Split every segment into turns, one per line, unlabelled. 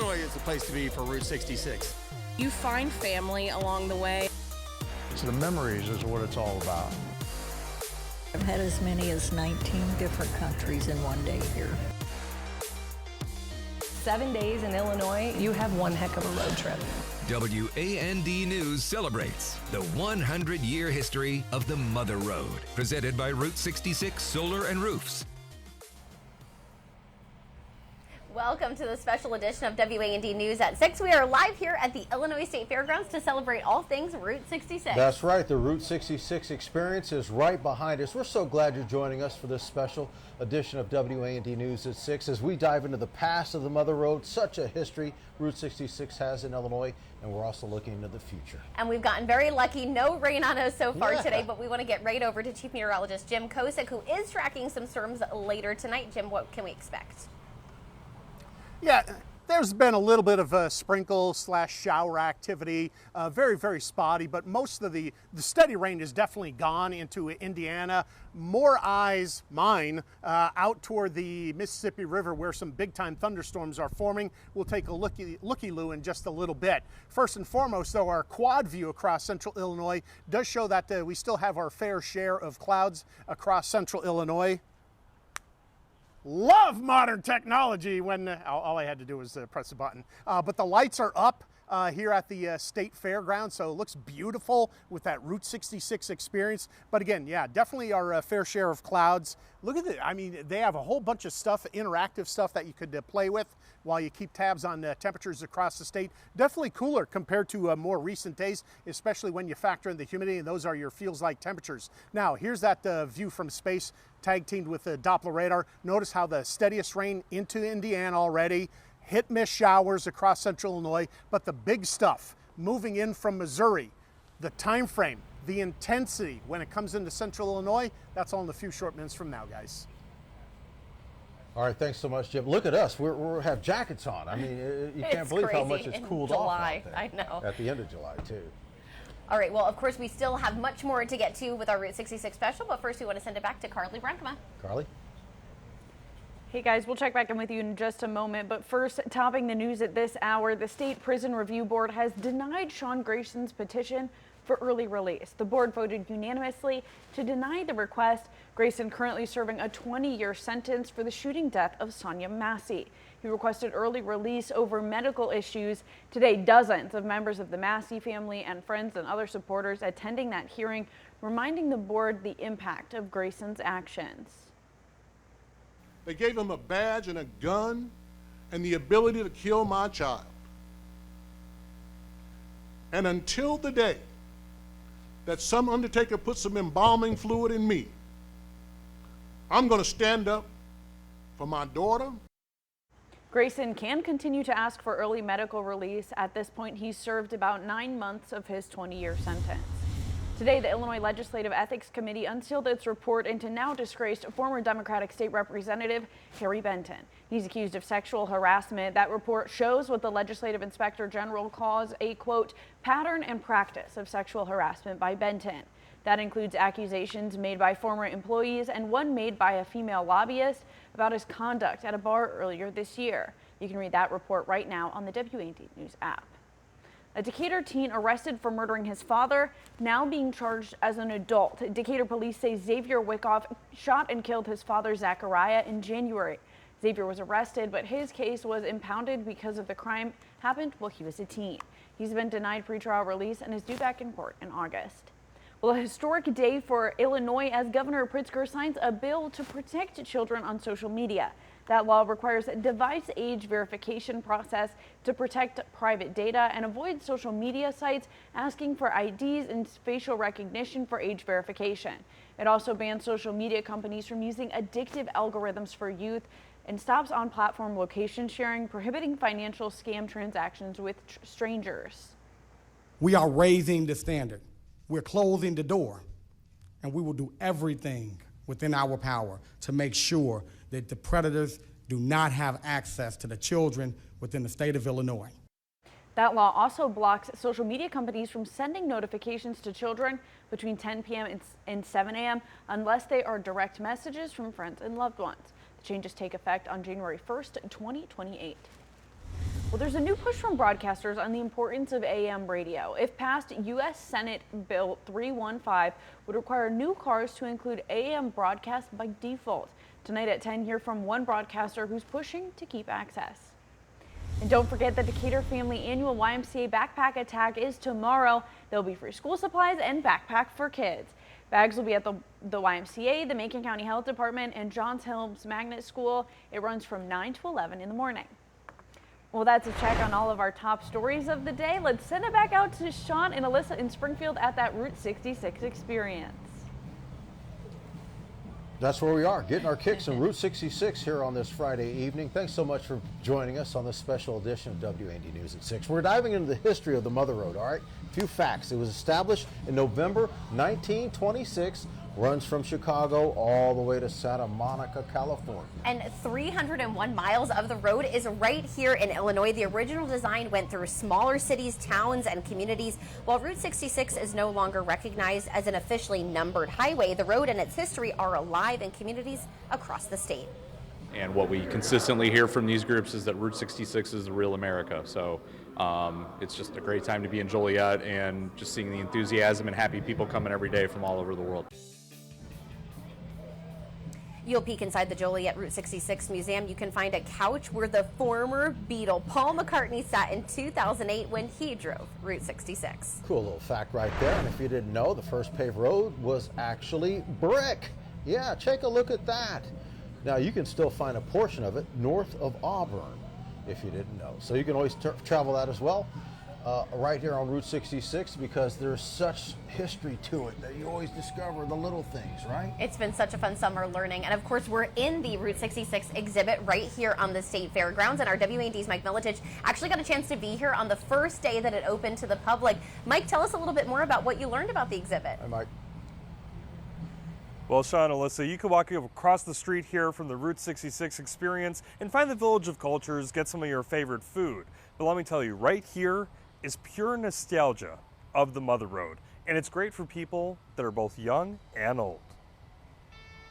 Illinois is the place to be for Route 66.
You find family along the way.
It's the memories is what it's all about.
I've had as many as 19 different countries in one day here.
7 days in Illinois, you have one heck of a road trip.
WAND News celebrates the 100-year history of the Mother Road, presented by Route 66 Solar and Roofs.
Welcome to the special edition of WAND News at 6. We are live here at the Illinois State Fairgrounds to celebrate all things Route 66.
That's right. The Route 66 experience is right behind us. We're so glad you're joining us for this special edition of WAND News at 6 as we dive into the past of the Mother Road. Such a history Route 66 has in Illinois, and we're also looking into the future.
And we've gotten very lucky. No rain on us so far today, but we want to get right over to Chief Meteorologist Jim Kosick, who is tracking some storms later tonight. Jim, what can we expect?
Yeah, there's been a little bit of a sprinkle/shower activity, very, very spotty, but most of the steady rain is definitely gone into Indiana. More eyes, mine, out toward the Mississippi River where some big-time thunderstorms are forming. We'll take a looky-loo in just a little bit. First and foremost, though, our quad view across central Illinois does show that we still have our fair share of clouds across central Illinois. Love modern technology when all I had to do was press the button. But the lights are up here at the State Fairgrounds, so it looks beautiful with that Route 66 experience. But again, yeah, definitely our fair share of clouds. Look at it. I mean, they have a whole bunch of stuff, interactive stuff that you could play with while you keep tabs on temperatures across the state. Definitely cooler compared to more recent days, especially when you factor in the humidity, and those are your feels like temperatures. Now, here's that view from space, tag teamed with the Doppler radar. Notice how the steadiest rain into Indiana already. Hit-miss showers across central Illinois, but the big stuff moving in from Missouri, the time frame, the intensity when it comes into central Illinois, that's all in a few short minutes from now, guys.
All right, thanks so much, Jim. Look at us. We have jackets on. I mean, you can't believe
crazy.
How much it's cooled
July.
off out there.
I know.
At the end of July, too.
All right, well, of course, we still have much more to get to with our Route 66 special, but first we want to send it back to Carly Brankema.
Carly?
Hey guys, we'll check back in with you in just a moment, but first, topping the news at this hour, the State Prison Review Board has denied Sean Grayson's petition for early release. The board voted unanimously to deny the request. Grayson currently serving a 20-year sentence for the shooting death of Sonia Massey. He requested early release over medical issues. Today, dozens of members of the Massey family and friends and other supporters attending that hearing, reminding the board the impact of Grayson's actions.
They gave him a badge and a gun and the ability to kill my child. And until the day that some undertaker puts some embalming fluid in me, I'm going to stand up for my daughter.
Grayson can continue to ask for early medical release. At this point, he's served about 9 months of his 20-year sentence. Today, the Illinois Legislative Ethics Committee unsealed its report into now disgraced former Democratic State Representative Harry Benton. He's accused of sexual harassment. That report shows what the Legislative Inspector General calls a, quote, pattern and practice of sexual harassment by Benton. That includes accusations made by former employees and one made by a female lobbyist about his conduct at a bar earlier this year. You can read that report right now on the WAND News app. A Decatur teen arrested for murdering his father, now being charged as an adult. Decatur police say Xavier Wyckoff shot and killed his father, Zachariah, in January. Xavier was arrested, but his case was impounded because of the crime happened while he was a teen. He's been denied pretrial release and is due back in court in August. Well, a historic day for Illinois as Governor Pritzker signs a bill to protect children on social media. That law requires a device age verification process to protect private data and avoid social media sites asking for IDs and facial recognition for age verification. It also bans social media companies from using addictive algorithms for youth and stops on-platform location sharing, prohibiting financial scam transactions with strangers.
We are raising the standard. We're closing the door, and we will do everything within our power to make sure that the predators do not have access to the children within the state of Illinois.
That law also blocks social media companies from sending notifications to children between 10 p.m. and 7 a.m. unless they are direct messages from friends and loved ones. The changes take effect on January 1st, 2028. Well, there's a new push from broadcasters on the importance of AM radio. If passed, U.S. Senate Bill 315 would require new cars to include AM broadcast by default. Tonight at 10, hear from one broadcaster who's pushing to keep access. And don't forget the Decatur Family Annual YMCA Backpack Attack is tomorrow. There'll be free school supplies and backpack for kids. Bags will be at the YMCA, the Macon County Health Department, and Johns Holmes Magnet School. It runs from 9 to 11 in the morning. Well, that's a check on all of our top stories of the day. Let's send it back out to Sean and Alyssa in Springfield at that Route 66 experience.
That's where we are, getting our kicks in Route 66 here on this Friday evening. Thanks so much for joining us on this special edition of WAND News at 6. We're diving into the history of the Mother Road, all right? A few facts. It was established in November 1926, runs from Chicago all the way to Santa Monica, California.
And 301 miles of the road is right here in Illinois. The original design went through smaller cities, towns, and communities. While Route 66 is no longer recognized as an officially numbered highway, the road and its history are alive in communities across the state.
And what we consistently hear from these groups is that Route 66 is the real America. So it's just a great time to be in Joliet and just seeing the enthusiasm and happy people coming every day from all over the world.
You'll peek inside the Joliet Route 66 Museum. You can find a couch where the former Beatle Paul McCartney sat in 2008 when he drove Route 66.
Cool little fact right there. And if you didn't know, the first paved road was actually brick. Yeah, take a look at that. Now, you can still find a portion of it north of Auburn, if you didn't know. So you can always travel that as well. Right here on Route 66, because there's such history to it that you always discover the little things, right?
It's been such a fun summer learning. And of course, we're in the Route 66 exhibit right here on the State Fairgrounds. And our WAND's Mike Militich actually got a chance to be here on the first day that it opened to the public. Mike, tell us a little bit more about what you learned about the exhibit.
Hi, Mike.
Well, Sean, Alyssa, you can walk across the street here from the Route 66 experience and find the Village of Cultures, get some of your favorite food. But let me tell you, right here is pure nostalgia of the Mother Road, and it's great for people that are both young and old.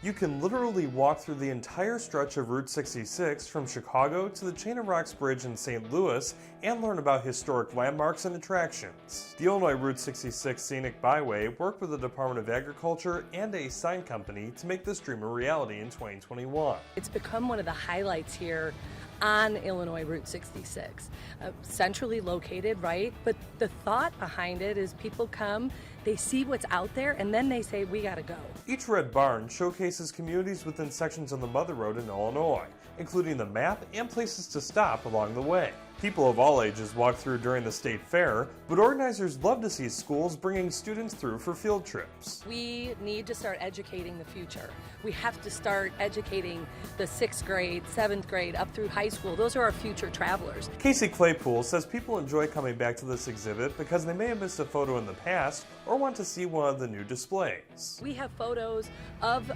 You can literally walk through the entire stretch of Route 66 from Chicago to the Chain of Rocks Bridge in St. Louis and learn about historic landmarks and attractions. The Illinois Route 66 Scenic Byway worked with the Department of Agriculture and a sign company to make this dream a reality in 2021.
It's become one of the highlights here on Illinois Route 66. Centrally located, right? But the thought behind it is people come, they see what's out there, and then they say, we gotta go.
Each red barn showcases communities within sections of the Mother Road in Illinois, including the map and places to stop along the way. People of all ages walk through during the state fair, but organizers love to see schools bringing students through for field trips.
We need to start educating the future. We have to start educating the 6th grade, 7th grade, up through high school. Those are our future travelers.
Casey Claypool says people enjoy coming back to this exhibit because they may have missed a photo in the past or want to see one of the new displays.
We have photos of,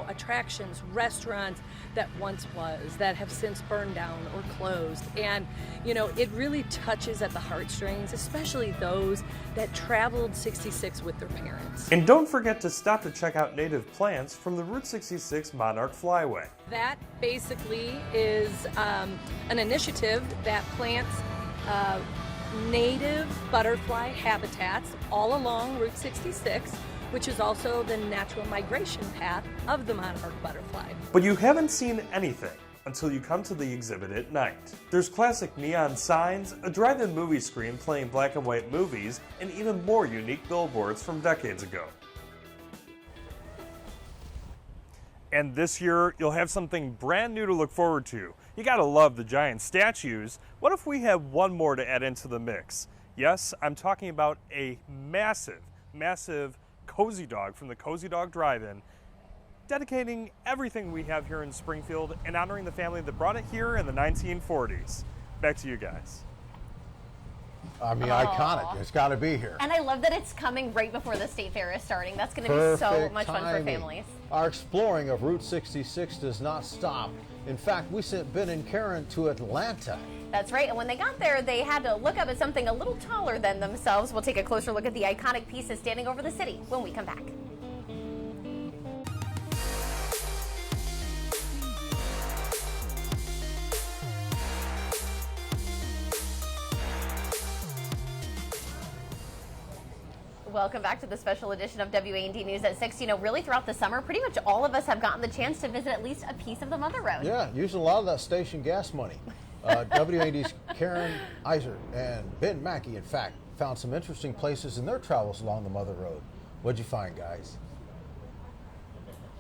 attractions, restaurants that once was, that have since burned down or closed. And, it really touches at the heartstrings, especially those that traveled 66 with their parents.
And don't forget to stop to check out native plants from the Route 66 Monarch Flyway.
That basically is an initiative that plants native butterfly habitats all along Route 66, which is also the natural migration path of the monarch butterfly.
But you haven't seen anything until you come to the exhibit at night. There's classic neon signs, a drive-in movie screen playing black and white movies, and even more unique billboards from decades ago. And this year, you'll have something brand new to look forward to. You gotta love the giant statues. What if we have one more to add into the mix? Yes, I'm talking about a massive Cozy Dog from the Cozy Dog Drive-In, dedicating everything we have here in Springfield and honoring the family that brought it here in the 1940s. Back to you guys.
I mean, iconic. It's got to be here.
And I love that it's coming right before the state fair is starting. That's going to be so much fun for families.
Our exploring of Route 66 does not stop. In fact, we sent Ben and Karen to Atlanta.
That's right, and when they got there, they had to look up at something a little taller than themselves. We'll take a closer look at the iconic pieces standing over the city when we come back. Welcome back to the special edition of WAND News at 6. You know, really throughout the summer, pretty much all of us have gotten the chance to visit at least a piece of the Mother Road.
Yeah, using a lot of that station gas money. WAND's Karen Iser and Ben Mackey, in fact, found some interesting places in their travels along the Mother Road. What'd you find, guys?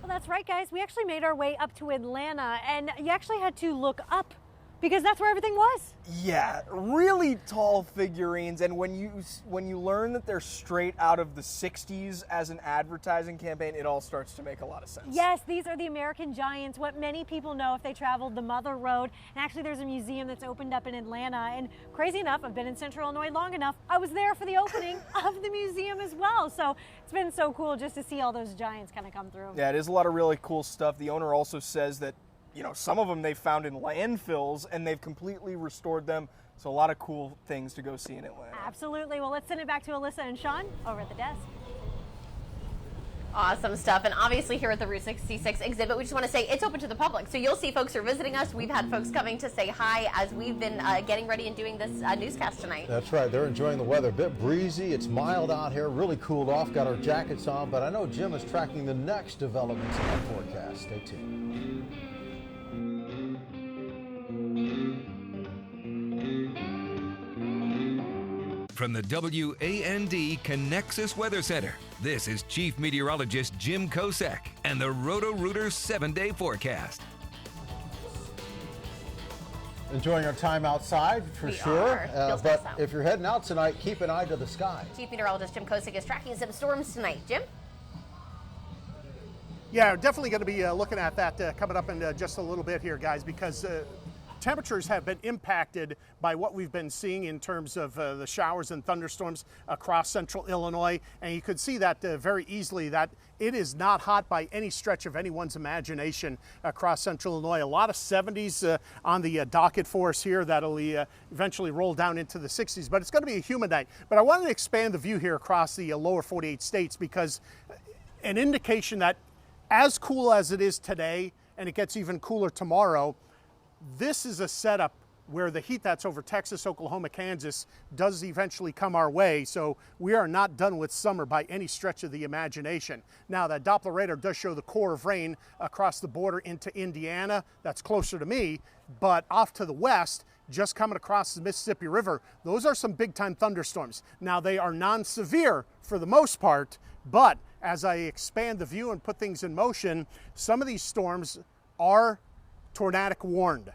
Well, that's right, guys. We actually made our way up to Atlanta, and you actually had to look up because that's where everything was.
Yeah, really tall figurines, and when you learn that they're straight out of the 60s as an advertising campaign, it all starts to make a lot of sense.
Yes, these are the American Giants, what many people know if they traveled the Mother Road. And actually, there's a museum that's opened up in Atlanta, and crazy enough, I've been in Central Illinois long enough, I was there for the opening of the museum as well. So it's been so cool just to see all those giants kind of come through.
Yeah, it is a lot of really cool stuff. The owner also says that, you know, some of them they found in landfills and they've completely restored them. So a lot of cool things to go see in Atlanta.
Absolutely. Well, let's send it back to Alyssa and Sean over at the desk.
Awesome stuff. And obviously here at the Route 66 exhibit, we just want to say it's open to the public. So you'll see folks who are visiting us. We've had folks coming to say hi as we've been getting ready and doing this newscast tonight.
That's right. They're enjoying the weather. A bit breezy. It's mild out here. Really cooled off. Got our jackets on. But I know Jim is tracking the next developments in our forecast. Stay tuned.
From the WAND Connexus Weather Center, this is Chief Meteorologist Jim Kosek and the Roto-Rooter 7-day forecast.
Enjoying our time outside for sure. But if you're heading out tonight, keep an eye to the sky.
Chief Meteorologist Jim Kosek is tracking some storms tonight. Jim?
Yeah, definitely going to be looking at that coming up in just a little bit here, guys, because temperatures have been impacted by what we've been seeing in terms of the showers and thunderstorms across central Illinois. And you could see that very easily that it is not hot by any stretch of anyone's imagination across central Illinois. A lot of 70s on the docket for us here that'll eventually roll down into the 60s. But it's going to be a humid night. But I wanted to expand the view here across the lower 48 states because an indication that as cool as it is today, and it gets even cooler tomorrow, this is a setup where the heat that's over Texas, Oklahoma, Kansas does eventually come our way. So we are not done with summer by any stretch of the imagination. Now, that Doppler radar does show the core of rain across the border into Indiana. That's closer to me. But off to the west, just coming across the Mississippi River, those are some big-time thunderstorms. Now, they are non-severe for the most part, but as I expand the view and put things in motion, some of these storms are tornadic warned.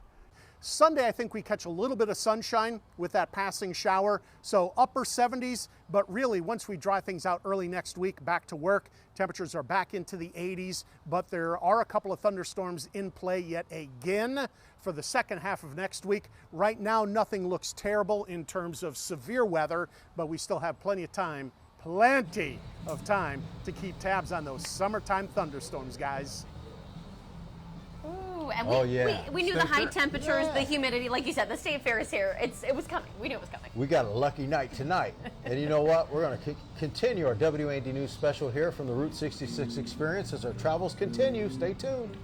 Sunday, I think we catch a little bit of sunshine with that passing shower. So upper 70s, but really once we dry things out early next week, back to work, temperatures are back into the 80s, but there are a couple of thunderstorms in play yet again for the second half of next week. Right now, nothing looks terrible in terms of severe weather, but we still have plenty of time to keep tabs on those summertime thunderstorms, guys.
Ooh, and we knew
Spencer?
the high temperatures, the humidity, like you said, the state fair is here. It was coming. We knew it was coming.
We got a lucky night tonight. And you know what? We're going to continue our WAND News special here from the Route 66 experience as our travels continue. Stay tuned.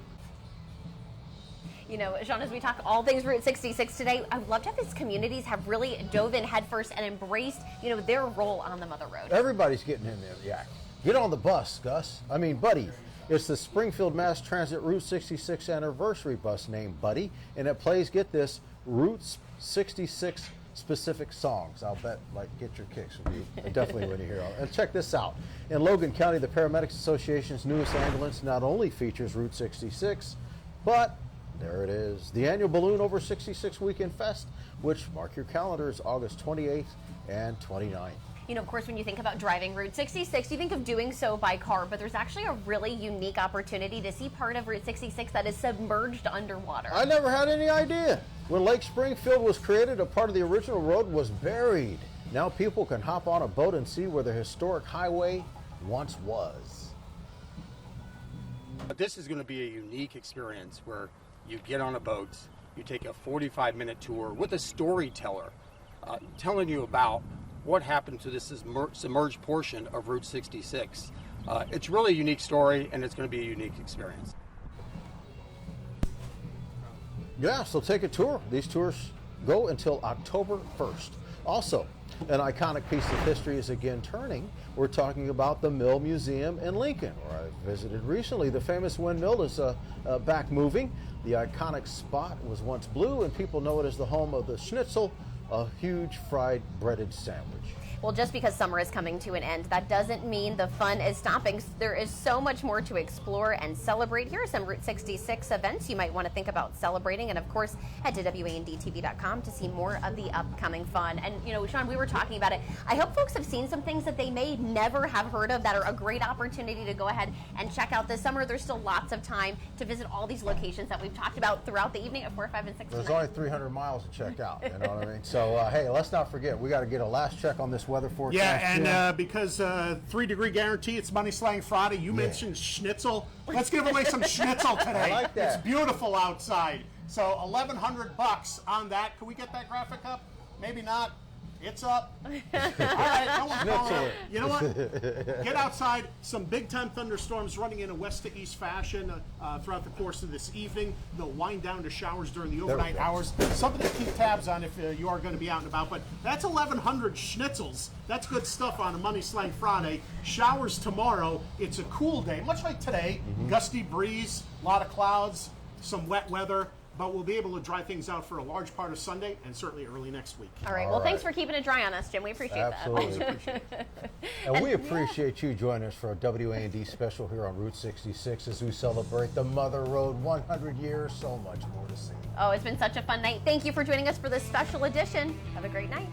You know, Sean, as we talk all things Route 66 today, I would love to have these communities have really dove in headfirst and embraced, you know, their role on the Mother Road.
Everybody's getting in there, yeah. Get on the bus, Gus. I mean, Buddy. It's the Springfield Mass Transit Route 66 anniversary bus named Buddy, and it plays, get this, Route 66 specific songs. I'll bet, like, get your kicks with you. Definitely when you hear all. And check this out. In Logan County, the Paramedics Association's newest ambulance not only features Route 66, but there it is, the annual Balloon Over 66 Weekend Fest, which, mark your calendars, August 28th and 29th.
You know, of course, when you think about driving Route 66, you think of doing so by car, but there's actually a really unique opportunity to see part of Route 66 that is submerged underwater.
I never had any idea. When Lake Springfield was created, a part of the original road was buried. Now people can hop on a boat and see where the historic highway once was.
This is going to be a unique experience where you get on a boat, you take a 45-minute tour with a storyteller telling you about what happened to this submerged portion of Route 66. It's really a unique story, and it's going to be a unique experience.
Yeah, so take a tour. These tours go until October 1st. Also, An iconic piece of history is again turning. We're talking about the Mill Museum in Lincoln, where I visited recently. The famous windmill is back moving. The iconic spot was once blue, and people know it as the home of the schnitzel, a huge fried breaded sandwich.
Well, just because summer is coming to an end, that doesn't mean the fun is stopping. There is so much more to explore and celebrate. Here are some Route 66 events you might want to think about celebrating. And of course, head to WANDTV.com to see more of the upcoming fun. And, you know, Sean, we were talking about it. I hope folks have seen some things that they may never have heard of that are a great opportunity to go ahead and check out this summer. There's still lots of time to visit all these locations that we've talked about throughout the evening at 4, 5, and 6.
There's only 300 miles to check out, you know what I mean? So, hey, let's not forget, we got to get a last check on this weather forecast.
Yeah, and because 3-degree guarantee, it's Money Slang Friday. You mentioned schnitzel. Let's give away some schnitzel today.
I like that.
It's beautiful outside. So $1,100 on that. Can we get that graphic up? Maybe not. It's up. All right, no one's calling out. You know what? Get outside. Some big-time thunderstorms running in a west to east fashion throughout the course of this evening. They'll wind down to showers during the overnight hours. Something to keep tabs on if you are going to be out and about. But that's 1,100 schnitzels. That's good stuff on a Money Slang Friday. Showers tomorrow. It's a cool day, much like today. Gusty breeze, a lot of clouds, some wet weather. But we'll be able to dry things out for a large part of Sunday and certainly early next week.
All right. Well, thanks for keeping it dry on us, Jim. We appreciate
Absolutely.
that.
And we appreciate you joining us for a WAND special here on Route 66 as we celebrate the Mother Road 100 years. So much more to see.
Oh, it's been such a fun night. Thank you for joining us for this special edition. Have a great night.